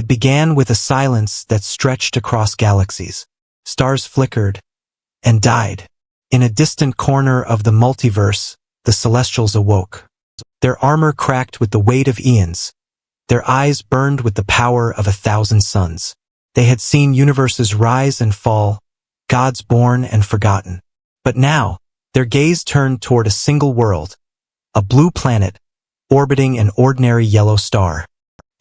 It began with a silence that stretched across galaxies. Stars flickered and died. In a distant corner of the multiverse, the Celestials awoke. Their armor cracked with the weight of eons. Their eyes burned with the power of 1,000 suns. They had seen universes rise and fall, gods born and forgotten. But now, their gaze turned toward a single world, a blue planet, orbiting an ordinary yellow star.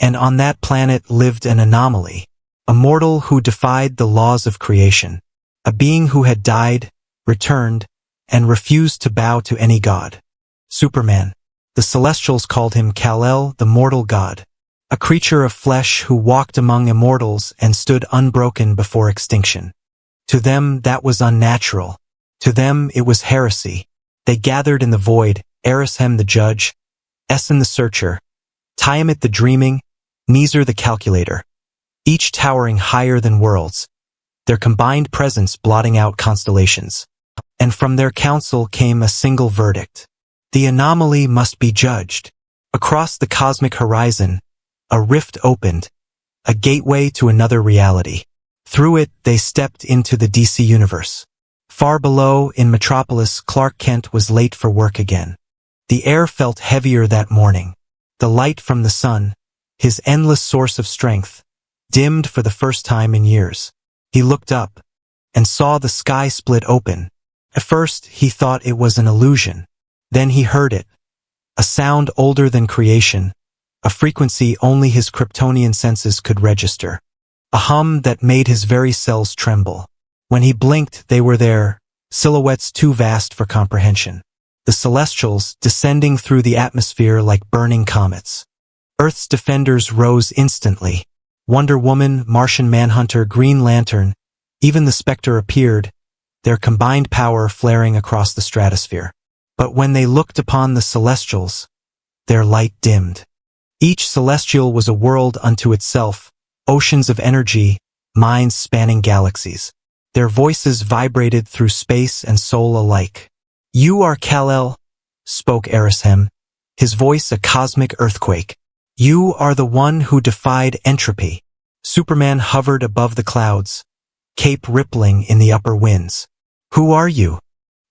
And on that planet lived an anomaly, a mortal who defied the laws of creation, a being who had died, returned, and refused to bow to any god. Superman. The Celestials called him Kal-El, the mortal god, a creature of flesh who walked among immortals and stood unbroken before extinction. To them, that was unnatural. To them, it was heresy. They gathered in the void, Erishem the judge, Essen the searcher, Tiamat the dreaming, Nezer the calculator, each towering higher than worlds, their combined presence blotting out constellations. And from their council came a single verdict. The anomaly must be judged. Across the cosmic horizon, a rift opened, a gateway to another reality. Through it, they stepped into the DC universe. Far below, in Metropolis, Clark Kent was late for work again. The air felt heavier that morning. The light from the sun, his endless source of strength, dimmed for the first time in years. He looked up and saw the sky split open. At first, he thought it was an illusion. Then he heard it, a sound older than creation, a frequency only his Kryptonian senses could register, a hum that made his very cells tremble. When he blinked, they were there, silhouettes too vast for comprehension. The Celestials descending through the atmosphere like burning comets. Earth's defenders rose instantly. Wonder Woman, Martian Manhunter, Green Lantern, even the Spectre appeared, their combined power flaring across the stratosphere. But when they looked upon the Celestials, their light dimmed. Each Celestial was a world unto itself, oceans of energy, minds spanning galaxies. Their voices vibrated through space and soul alike. "You are Kal-El," spoke Erishem, his voice a cosmic earthquake. "You are the one who defied entropy." Superman hovered above the clouds, cape rippling in the upper winds. "Who are you?"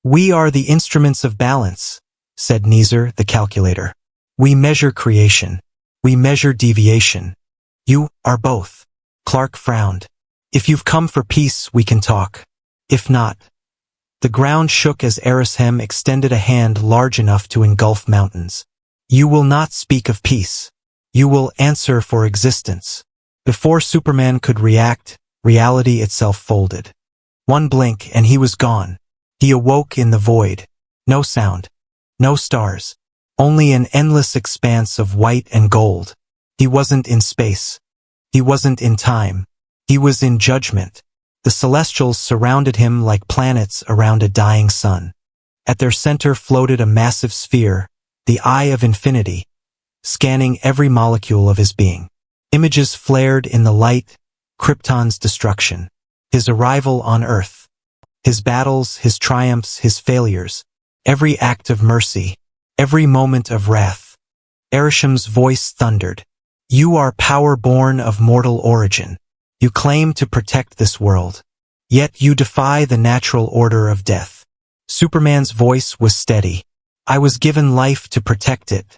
"We are the instruments of balance," said Nezer, the calculator. "We measure creation. We measure deviation. You are both." Clark frowned. "If you've come for peace, we can talk. If not." The ground shook as Erishem extended a hand large enough to engulf mountains. "You will not speak of peace. You will answer for existence." Before Superman could react, reality itself folded. One blink and he was gone. He awoke in the void. No sound. No stars. Only an endless expanse of white and gold. He wasn't in space. He wasn't in time. He was in judgment. The Celestials surrounded him like planets around a dying sun. At their center floated a massive sphere, the eye of infinity, scanning every molecule of his being. Images flared in the light, Krypton's destruction, his arrival on Earth, his battles, his triumphs, his failures, every act of mercy, every moment of wrath. Erishem's voice thundered. "You are power born of mortal origin. You claim to protect this world. Yet you defy the natural order of death." Superman's voice was steady. "I was given life to protect it.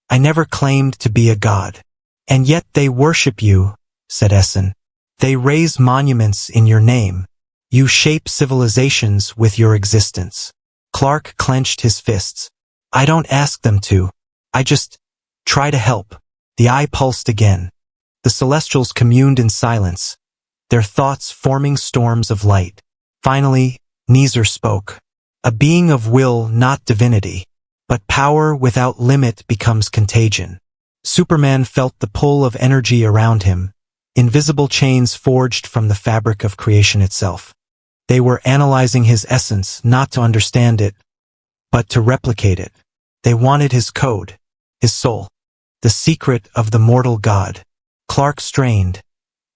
I never claimed to be a god." "And yet they worship you," said Essen. "They raise monuments in your name. You shape civilizations with your existence." Clark clenched his fists. "I don't ask them to. I just try to help." The eye pulsed again. The Celestials communed in silence, their thoughts forming storms of light. Finally, Nezer spoke. "A being of will, not divinity. But power without limit becomes contagion." Superman felt the pull of energy around him, invisible chains forged from the fabric of creation itself. They were analyzing his essence not to understand it, but to replicate it. They wanted his code, his soul, the secret of the mortal god. Clark strained,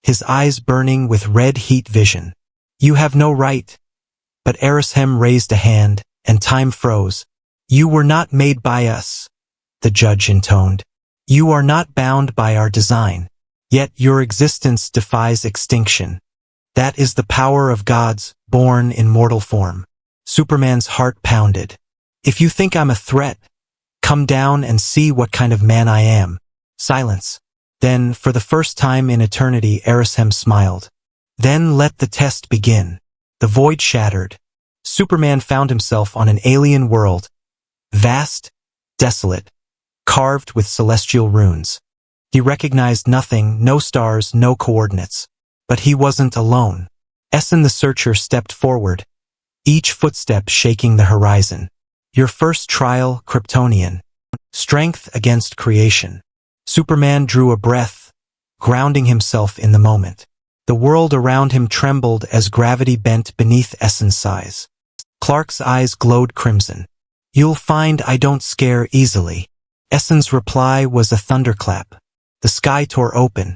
his eyes burning with red heat vision. "You have no right." But Erishem raised a hand, and time froze. "You were not made by us," the judge intoned. "You are not bound by our design. Yet your existence defies extinction. That is the power of gods, born in mortal form. Superman's heart pounded. If you think I'm a threat, come down and see what kind of man I am. Silence. Then, for the first time in eternity, Arishem smiled. Then let the test begin. The void shattered. Superman found himself on an alien world. Vast, desolate, carved with celestial runes. He recognized nothing, no stars, no coordinates. But he wasn't alone. Essen the Searcher stepped forward, each footstep shaking the horizon. Your first trial, Kryptonian. Strength against creation. Superman drew a breath, grounding himself in the moment. The world around him trembled as gravity bent beneath Essen's size. Clark's eyes glowed crimson. You'll find I don't scare easily. Essen's reply was a thunderclap. The sky tore open.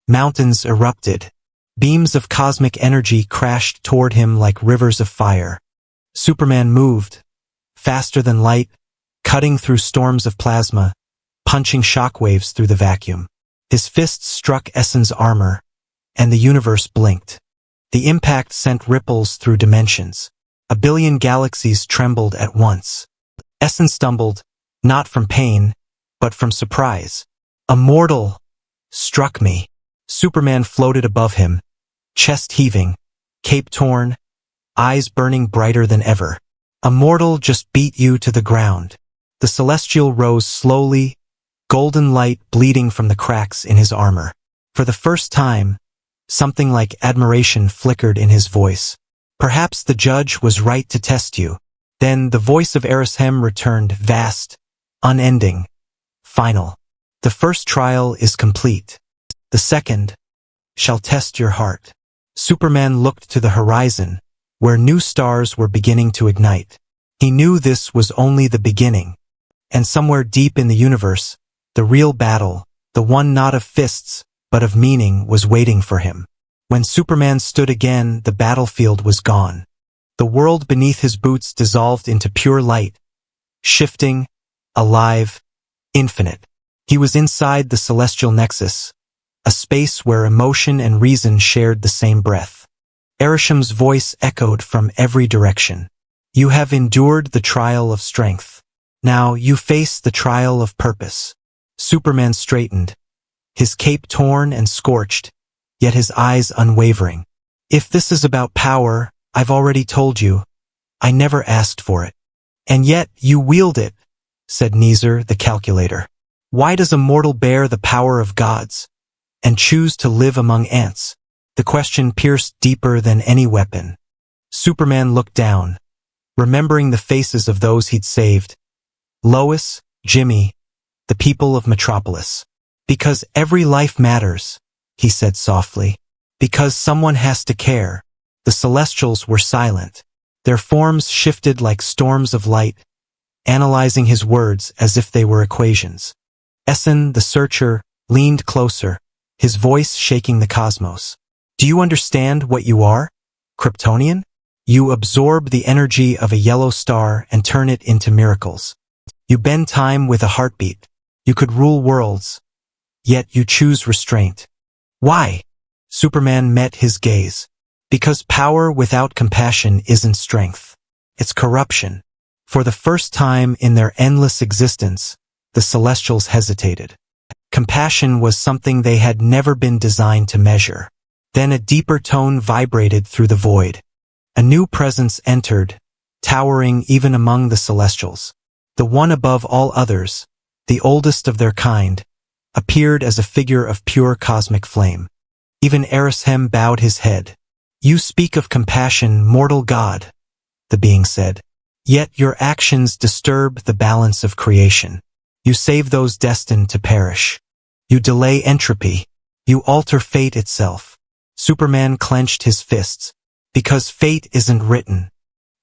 Mountains erupted. Beams of cosmic energy crashed toward him like rivers of fire. Superman moved, faster than light, cutting through storms of plasma, punching shockwaves through the vacuum. His fists struck Essen's armor, and the universe blinked. The impact sent ripples through dimensions. 1 billion galaxies trembled at once. Essen stumbled, not from pain, but from surprise. A mortal struck me. Superman floated above him, chest heaving, cape torn, eyes burning brighter than ever. A mortal just beat you to the ground. The Celestial rose slowly, golden light bleeding from the cracks in his armor. For the first time, something like admiration flickered in his voice. Perhaps the judge was right to test you. Then the voice of Arishem returned, vast, unending, final. The first trial is complete. The second shall test your heart. Superman looked to the horizon, where new stars were beginning to ignite. He knew this was only the beginning. And somewhere deep in the universe, the real battle, the one not of fists, but of meaning, was waiting for him. When Superman stood again, the battlefield was gone. The world beneath his boots dissolved into pure light, shifting, alive, infinite. He was inside the celestial nexus, a space where emotion and reason shared the same breath. Arishem's voice echoed from every direction. You have endured the trial of strength. Now you face the trial of purpose. Superman straightened, his cape torn and scorched, yet his eyes unwavering. If this is about power, I've already told you. I never asked for it. And yet you wield it, said Neezer, the calculator. Why does a mortal bear the power of gods and choose to live among ants? The question pierced deeper than any weapon. Superman looked down, remembering the faces of those he'd saved. Lois, Jimmy, the people of Metropolis. Because every life matters, he said softly. Because someone has to care. The Celestials were silent. Their forms shifted like storms of light, analyzing his words as if they were equations. Essen, the Searcher, leaned closer, his voice shaking the cosmos. Do you understand what you are? Kryptonian? You absorb the energy of a yellow star and turn it into miracles. You bend time with a heartbeat. You could rule worlds, yet you choose restraint. Why? Superman met his gaze. Because power without compassion isn't strength. It's corruption. For the first time in their endless existence, the Celestials hesitated. Compassion was something they had never been designed to measure. Then a deeper tone vibrated through the void. A new presence entered, towering even among the Celestials. The one above all others, the oldest of their kind, appeared as a figure of pure cosmic flame. Even Arishem bowed his head. You speak of compassion, mortal god, the being said. Yet your actions disturb the balance of creation. You save those destined to perish. You delay entropy. You alter fate itself. Superman clenched his fists. Because fate isn't written.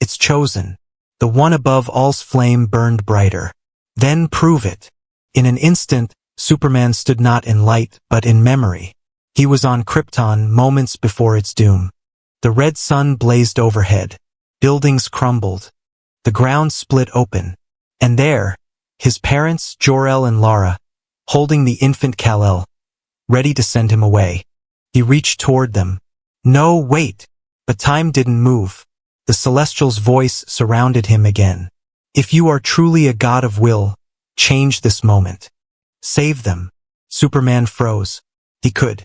It's chosen. The one above all's flame burned brighter. Then prove it. In an instant, Superman stood not in light, but in memory. He was on Krypton moments before its doom. The red sun blazed overhead. Buildings crumbled. The ground split open. And there, his parents, Jor-El and Lara, holding the infant Kal-El, ready to send him away. He reached toward them. No, wait! But time didn't move. The Celestial's voice surrounded him again. If you are truly a god of will, change this moment. Save them. Superman froze. He could.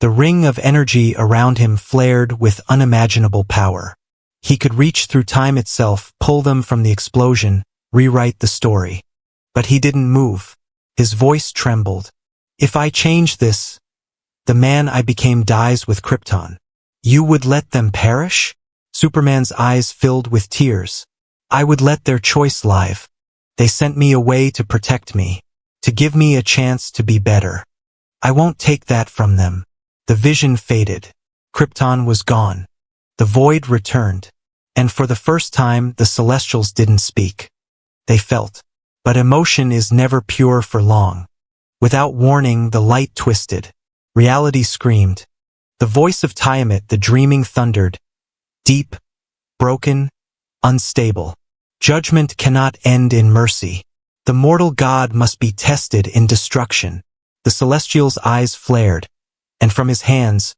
The ring of energy around him flared with unimaginable power. He could reach through time itself, pull them from the explosion, rewrite the story. But he didn't move. His voice trembled. If I change this, the man I became dies with Krypton. You would let them perish? Superman's eyes filled with tears. I would let their choice live. They sent me away to protect me, to give me a chance to be better. I won't take that from them. The vision faded. Krypton was gone. The void returned. And for the first time, the Celestials didn't speak. They felt. But emotion is never pure for long. Without warning, the light twisted. Reality screamed. The voice of Tiamat, the dreaming, thundered. Deep, broken, unstable. Judgment cannot end in mercy. The mortal god must be tested in destruction. The Celestial's eyes flared, and from his hands,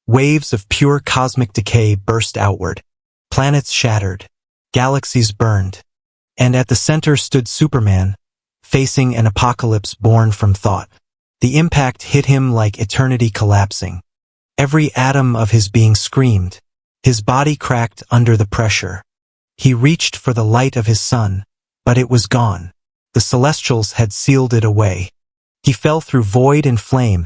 waves of pure cosmic decay burst outward. Planets shattered. Galaxies burned. And at the center stood Superman, facing an apocalypse born from thought. The impact hit him like eternity collapsing. Every atom of his being screamed. His body cracked under the pressure. He reached for the light of his sun, but it was gone. The Celestials had sealed it away. He fell through void and flame,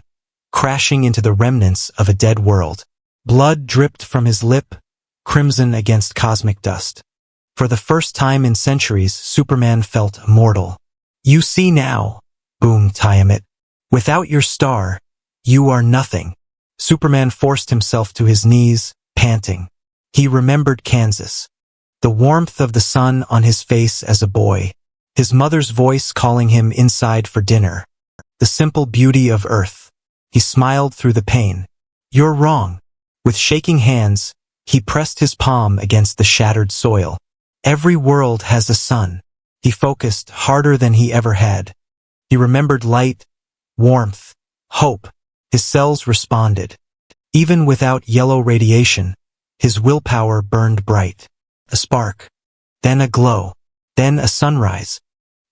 crashing into the remnants of a dead world. Blood dripped from his lip, crimson against cosmic dust. For the first time in centuries, Superman felt immortal. You see now, boomed Tiamat. Without your star, you are nothing. Superman forced himself to his knees, panting. He remembered Kansas. The warmth of the sun on his face as a boy. His mother's voice calling him inside for dinner. The simple beauty of Earth. He smiled through the pain. You're wrong. With shaking hands, he pressed his palm against the shattered soil. Every world has a sun. He focused harder than he ever had. He remembered light, warmth, hope. His cells responded. Even without yellow radiation, his willpower burned bright. A spark, then a glow, then a sunrise.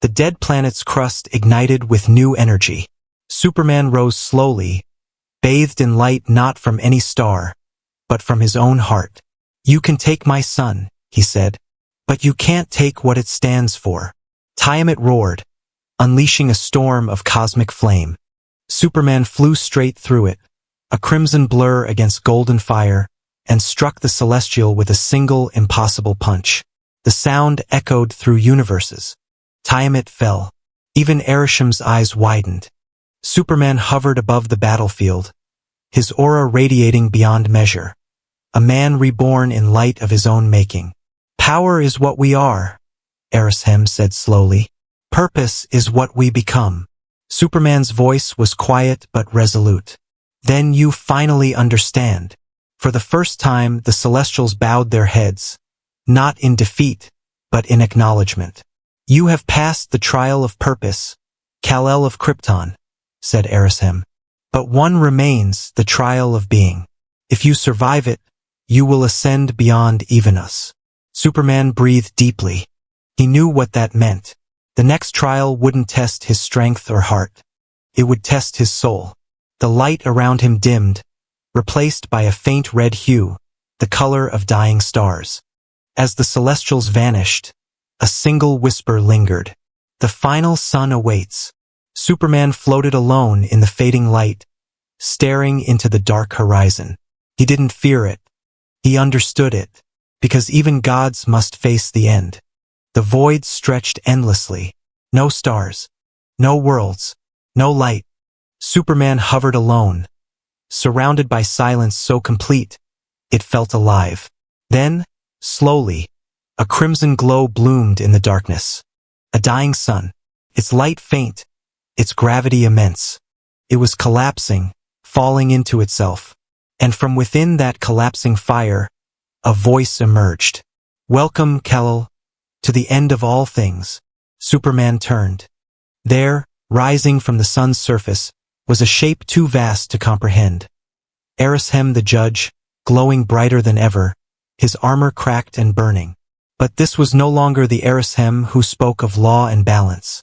The dead planet's crust ignited with new energy. Superman rose slowly, bathed in light not from any star, but from his own heart. You can take my sun, he said, but you can't take what it stands for. Tiamat roared, unleashing a storm of cosmic flame. Superman flew straight through it, a crimson blur against golden fire, and struck the Celestial with a single impossible punch. The sound echoed through universes. Tiamat fell. Even Arisham's eyes widened. Superman hovered above the battlefield, his aura radiating beyond measure. A man reborn in light of his own making. Power is what we are, Arishem said slowly. Purpose is what we become. Superman's voice was quiet but resolute. Then you finally understand. For the first time, the Celestials bowed their heads, not in defeat, but in acknowledgement. You have passed the trial of purpose, Kal-El of Krypton, said Arishem. But one remains, the trial of being. If you survive it, you will ascend beyond even us. Superman breathed deeply. He knew what that meant. The next trial wouldn't test his strength or heart. It would test his soul. The light around him dimmed, replaced by a faint red hue, the color of dying stars. As the Celestials vanished, a single whisper lingered. The final sun awaits. Superman floated alone in the fading light, staring into the dark horizon. He didn't fear it. He understood it, because even gods must face the end. The void stretched endlessly. No stars, no worlds, no light. Superman hovered alone, surrounded by silence so complete, it felt alive. Then, slowly, a crimson glow bloomed in the darkness. A dying sun, its light faint, its gravity immense. It was collapsing, falling into itself. And from within that collapsing fire, a voice emerged. Welcome, Kal-El, to the end of all things. Superman turned. There, rising from the sun's surface, was a shape too vast to comprehend. Erishem the judge, glowing brighter than ever, his armor cracked and burning. But this was no longer the Erishem who spoke of law and balance.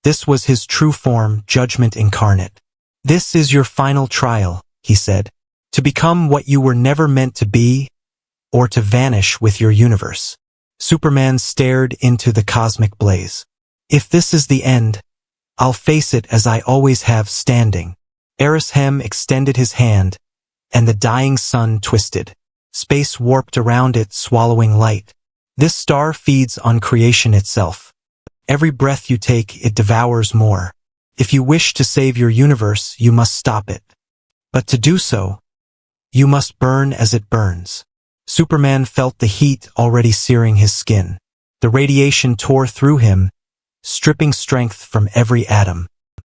This was his true form, judgment incarnate. "This is your final trial," he said, "to become what you were never meant to be, or to vanish with your universe." Superman stared into the cosmic blaze. "If this is the end, I'll face it as I always have, standing." Erishem extended his hand, and the dying sun twisted. Space warped around it, swallowing light. "This star feeds on creation itself. Every breath you take, it devours more. If you wish to save your universe, you must stop it. But to do so, you must burn as it burns." Superman felt the heat already searing his skin. The radiation tore through him, stripping strength from every atom.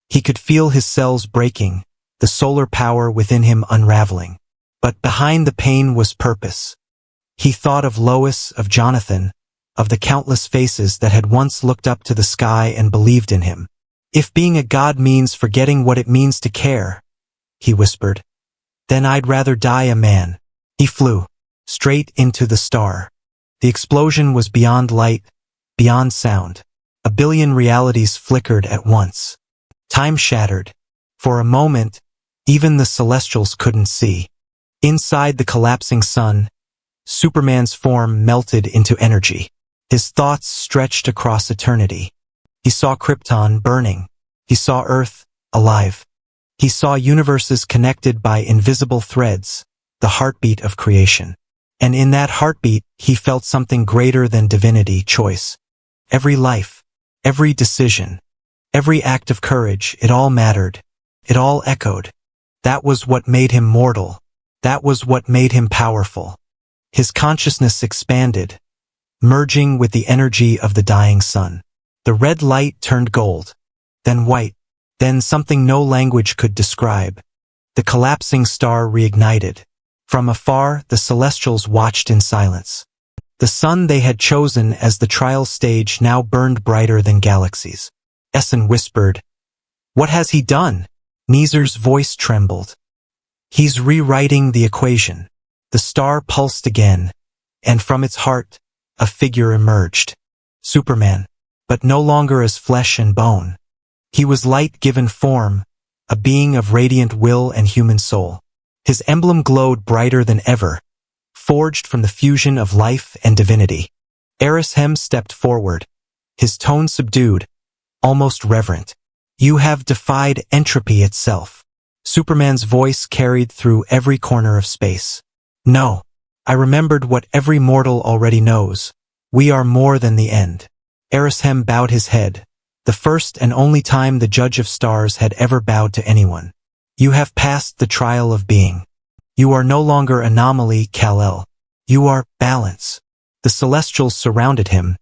He could feel his cells breaking, the solar power within him unraveling. But behind the pain was purpose. He thought of Lois, of Jonathan, of the countless faces that had once looked up to the sky and believed in him. "If being a god means forgetting what it means to care," he whispered, "then I'd rather die a man." He flew straight into the star. The explosion was beyond light, beyond sound. A billion realities flickered at once. Time shattered. For a moment, even the celestials couldn't see. Inside the collapsing sun, Superman's form melted into energy. His thoughts stretched across eternity. He saw Krypton burning. He saw Earth alive. He saw universes connected by invisible threads, the heartbeat of creation. And in that heartbeat, he felt something greater than divinity, choice. Every life, every decision, every act of courage, it all mattered. It all echoed. That was what made him mortal. That was what made him powerful. His consciousness expanded, merging with the energy of the dying sun. The red light turned gold, then white, then something no language could describe. The collapsing star reignited. From afar, the celestials watched in silence. The sun they had chosen as the trial stage now burned brighter than galaxies. Essen whispered, "What has he done?" Neezer's voice trembled. "He's rewriting the equation." The star pulsed again, and from its heart, a figure emerged. Superman, but no longer as flesh and bone. He was light given form, a being of radiant will and human soul. His emblem glowed brighter than ever, forged from the fusion of life and divinity. Erishem stepped forward, his tone subdued, almost reverent. "You have defied entropy itself." Superman's voice carried through every corner of space. "No, I remembered what every mortal already knows. We are more than the end." Erishem bowed his head, the first and only time the Judge of Stars had ever bowed to anyone. "You have passed the trial of being. You are no longer anomaly, Kal-El. You are balance." The celestials surrounded him,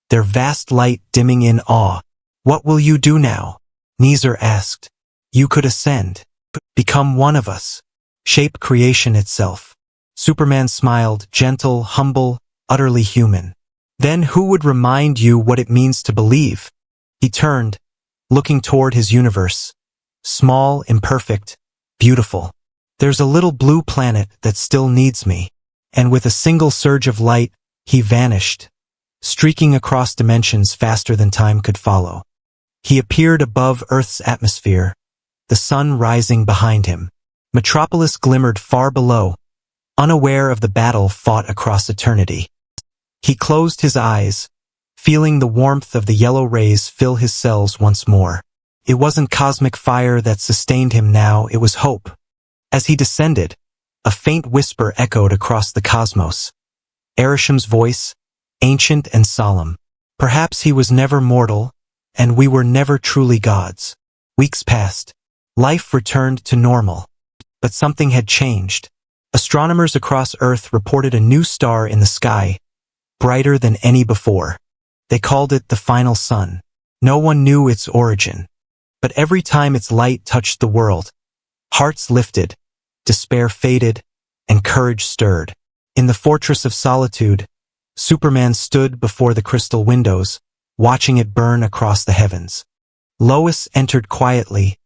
their vast light dimming in awe. "What will you do now?" Neezer asked. "You could ascend. Become one of us. Shape creation itself." Superman smiled, gentle, humble, utterly human. "Then who would remind you what it means to believe?" He turned, looking toward his universe. Small, imperfect, beautiful. "There's a little blue planet that still needs me." And with a single surge of light, he vanished, streaking across dimensions faster than time could follow. He appeared above Earth's atmosphere, the sun rising behind him. Metropolis glimmered far below, unaware of the battle fought across eternity. He closed his eyes, feeling the warmth of the yellow rays fill his cells once more. It wasn't cosmic fire that sustained him now, it was hope. As he descended, a faint whisper echoed across the cosmos. Erishem's voice, ancient and solemn. Perhaps he was never mortal, and we were never truly gods. Weeks passed. Life returned to normal. But something had changed. Astronomers across Earth reported a new star in the sky, brighter than any before. They called it the final sun. No one knew its origin. But every time its light touched the world, hearts lifted, despair faded, and courage stirred. In the fortress of solitude, Superman stood before the crystal windows, watching it burn across the heavens. Lois entered quietly,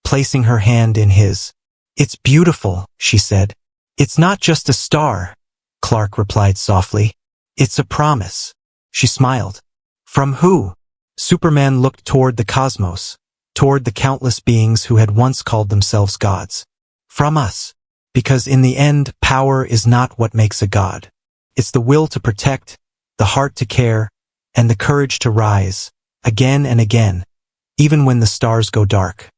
placing her hand in his. "It's beautiful," she said. "It's not just a star," Clark replied softly. "It's a promise." She smiled. "From who?" Superman looked toward the cosmos, toward the countless beings who had once called themselves gods. "From us. Because in the end, power is not what makes a god. It's the will to protect, the heart to care, and the courage to rise, again and again, even when the stars go dark.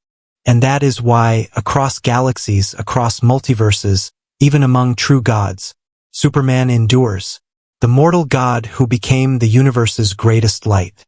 And that is why, across galaxies, across multiverses, even among true gods, Superman endures, the mortal god who became the universe's greatest light.